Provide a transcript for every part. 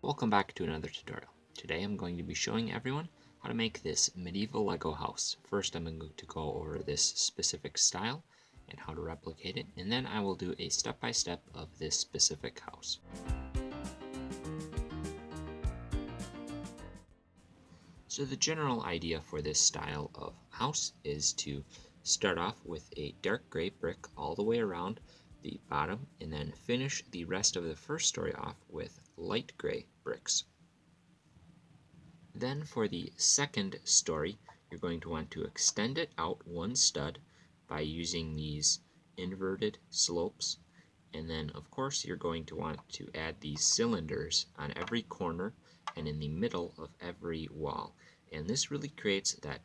Welcome back to another tutorial. Today I'm going to be showing everyone how to make this medieval Lego house. First I'm going to go over this specific style and how to replicate it, and then I will do a step-by-step of this specific house. So the general idea for this style of house is to start off with a dark gray brick all the way around the bottom and then finish the rest of the first story off with light gray bricks. Then for the second story, you're going to want to extend it out one stud by using these inverted slopes, and then of course you're going to want to add these cylinders on every corner and in the middle of every wall, and this really creates that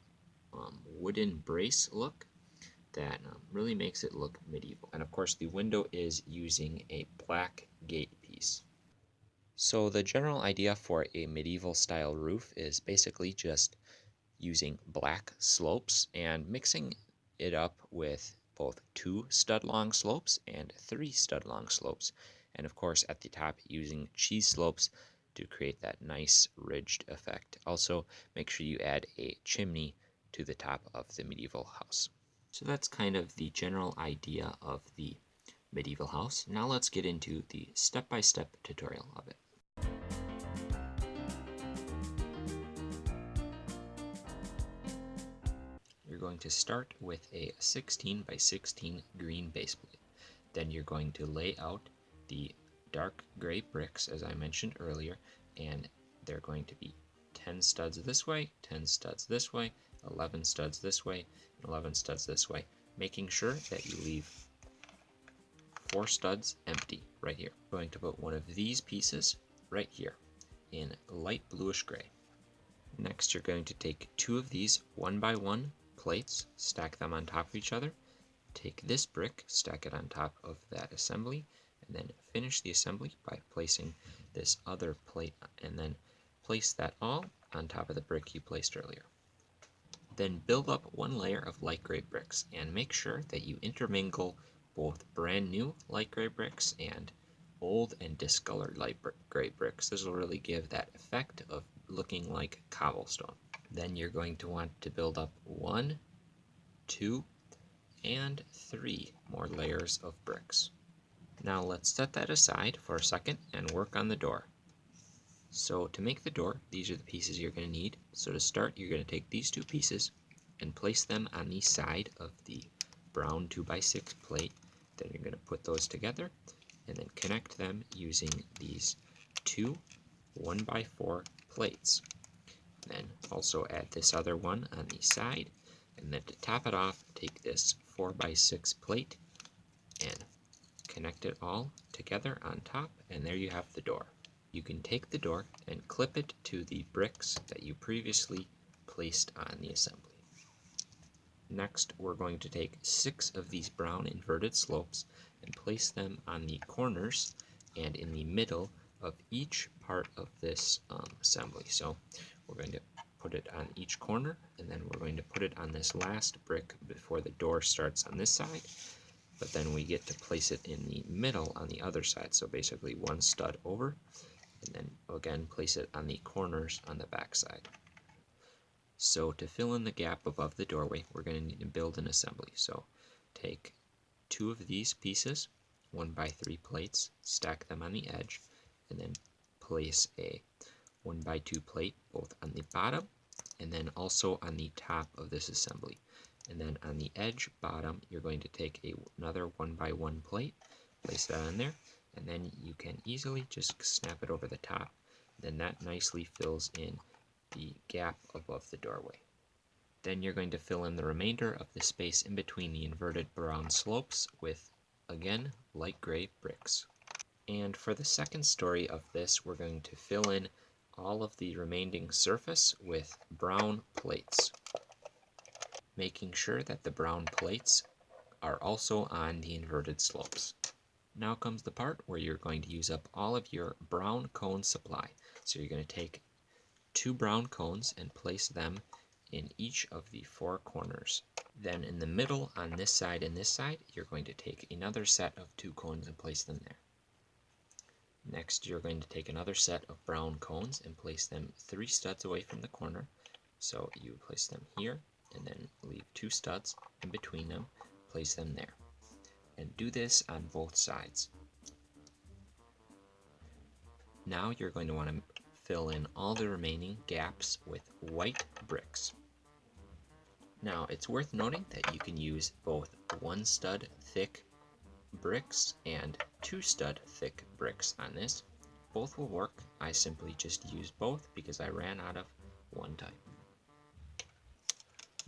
wooden brace look that really makes it look medieval. And of course the window is using a black gate piece. So the general idea for a medieval style roof is basically just using black slopes and mixing it up with both 2 stud long slopes and 3 stud long slopes, and of course at the top using cheese slopes to create that nice ridged effect. Also make sure you add a chimney to the top of the medieval house. So that's kind of the general idea of the medieval house. Now let's get into the step-by-step tutorial of it. You're going to start with a 16 by 16 green base plate. Then you're going to lay out the dark gray bricks as I mentioned earlier, and they're going to be 10 studs this way, 10 studs this way, 11 studs this way, and 11 studs this way, making sure that you leave 4 studs empty right here. I'm going to put one of these pieces right here in light bluish gray. Next you're going to take 2 of these 1 by 1 plates, stack them on top of each other, take this brick, stack it on top of that assembly, and then finish the assembly by placing this other plate, and then place that all on top of the brick you placed earlier. Then build up one layer of light gray bricks and make sure that you intermingle both brand new light gray bricks and old and discolored light gray bricks. This will really give that effect of looking like cobblestone. Then you're going to want to build up 1, 2, and 3 more layers of bricks. Now let's set that aside for a second and work on the door. So to make the door, these are the pieces you're going to need. So to start, you're going to take these 2 pieces and place them on the side of the brown 2x6 plate. Then you're going to put those together and then connect them using these 2 1x4 plates. Then also add this other one on the side, and then to top it off, take this 4x6 plate and connect it all together on top, and there you have the door. You can take the door and clip it to the bricks that you previously placed on the assembly. Next, we're going to take 6 of these brown inverted slopes and place them on the corners and in the middle of each part of this assembly. So we're going to put it on each corner, and then we're going to put it on this last brick before the door starts on this side, but then we get to place it in the middle on the other side, so basically 1 stud over, and then again place it on the corners on the back side. So to fill in the gap above the doorway, we're going to need to build an assembly. So take 2 of these pieces, 1x3 plates, stack them on the edge, and then place a 1x2 plate both on the bottom and then also on the top of this assembly. And then on the edge bottom, you're going to take another 1x1 plate, place that on there, and then you can easily just snap it over the top. Then that nicely fills in the gap above the doorway. Then you're going to fill in the remainder of the space in between the inverted brown slopes with, again, light gray bricks. And for the second story of this, we're going to fill in all of the remaining surface with brown plates, making sure that the brown plates are also on the inverted slopes. Now comes the part where you're going to use up all of your brown cone supply. So you're going to take 2 brown cones and place them in each of the 4 corners. Then in the middle on this side and this side, you're going to take another set of 2 cones and place them there. Next, you're going to take another set of brown cones and place them 3 studs away from the corner. So you place them here and then leave 2 studs in between them, place them there. And do this on both sides. Now you're going to want to fill in all the remaining gaps with white bricks. Now it's worth noting that you can use both 1 stud thick bricks and 2 stud thick bricks on this. Both will work. I simply just used both because I ran out of one type.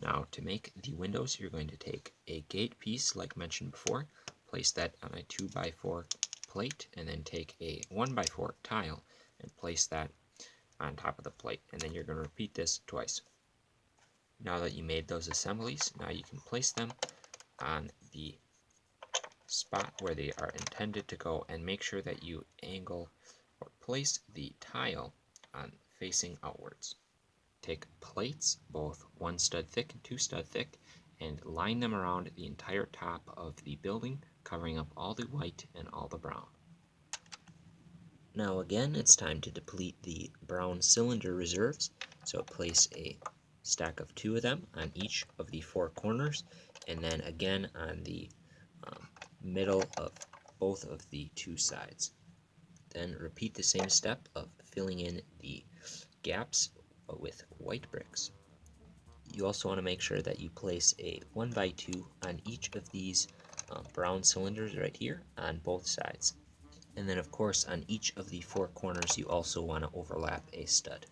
Now to make the windows, you're going to take a gate piece like mentioned before, place that on a 2x4 plate, and then take a 1x4 tile and place that on top of the plate, and then you're going to repeat this twice. Now that you made those assemblies, now you can place them on the spot where they are intended to go, and make sure that you angle or place the tile on facing outwards. Take plates, both 1 stud thick and 2 stud thick, and line them around the entire top of the building, covering up all the white and all the brown. Now again, it's time to deplete the brown cylinder reserves, so place a stack of 2 of them on each of the 4 corners, and then again on the middle of both of the 2 sides. Then repeat the same step of filling in the gaps with white bricks. You also want to make sure that you place a 1x2 on each of these brown cylinders right here on both sides. And then of course on each of the 4 corners you also want to overlap a stud.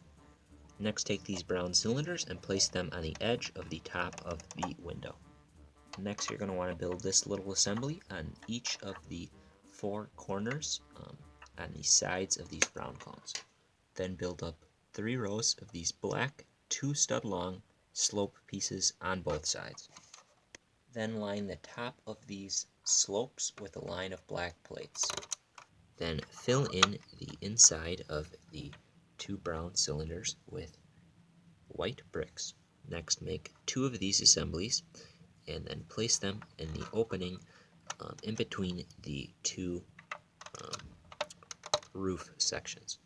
Next, take these brown cylinders and place them on the edge of the top of the window. Next, you're going to want to build this little assembly on each of the 4 corners on the sides of these brown cones. Then build up 3 rows of these black 2 stud long slope pieces on both sides. Then line the top of these slopes with a line of black plates. Then fill in the inside of the 2 brown cylinders with white bricks. Next, make 2 of these assemblies and then place them in the opening in between the 2 roof sections.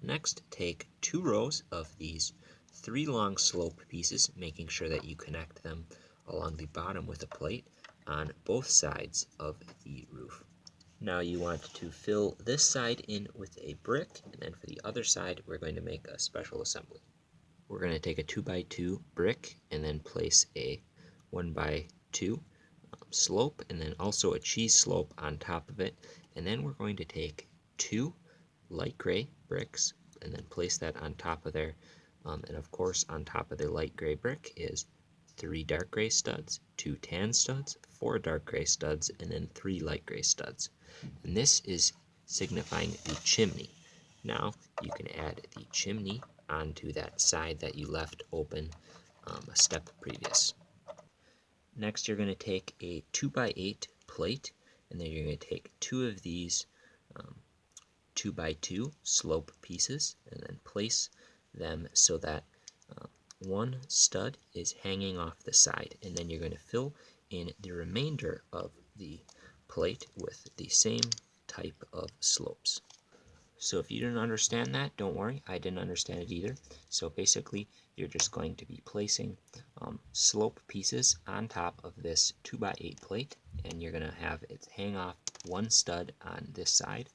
Next, take 2 rows of these 3 long slope pieces, making sure that you connect them along the bottom with a plate on both sides of the roof. Now you want to fill this side in with a brick, and then for the other side we're going to make a special assembly. We're going to take a 2x2 brick and then place a 1x2 slope and then also a cheese slope on top of it, and then we're going to take 2 light gray bricks and then place that on top of there, and of course on top of the light gray brick is 3 dark gray studs, 2 tan studs, 4 dark gray studs, and then 3 light gray studs. And this is signifying the chimney. Now you can add the chimney onto that side that you left open a step previous. Next, you're going to take a 2x8 plate, and then you're going to take 2 of these 2x2 slope pieces and then place them so that 1 stud is hanging off the side, and then you're going to fill in the remainder of the plate with the same type of slopes. So if you didn't understand that, don't worry, I didn't understand it either. So basically you're just going to be placing slope pieces on top of this 2x8 plate, and you're going to have it hang off 1 stud on this side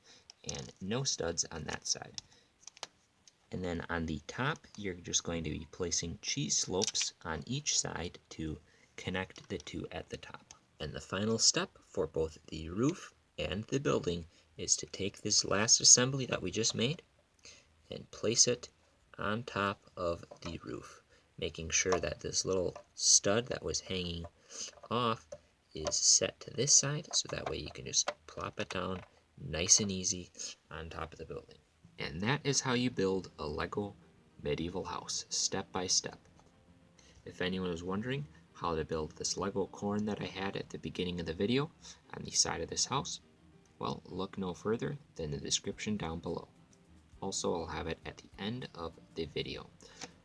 and no studs on that side. And then on the top, you're just going to be placing cheese slopes on each side to connect the 2 at the top. And the final step for both the roof and the building is to take this last assembly that we just made and place it on top of the roof, making sure that this little stud that was hanging off is set to this side, so that way you can just plop it down nice and easy on top of the building. And that is how you build a Lego medieval house, step by step. If anyone was wondering how to build this Lego corn that I had at the beginning of the video on the side of this house, well, look no further than the description down below. Also, I'll have it at the end of the video.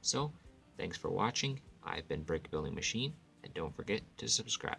So, thanks for watching. I've been Brick Building Machine, and don't forget to subscribe.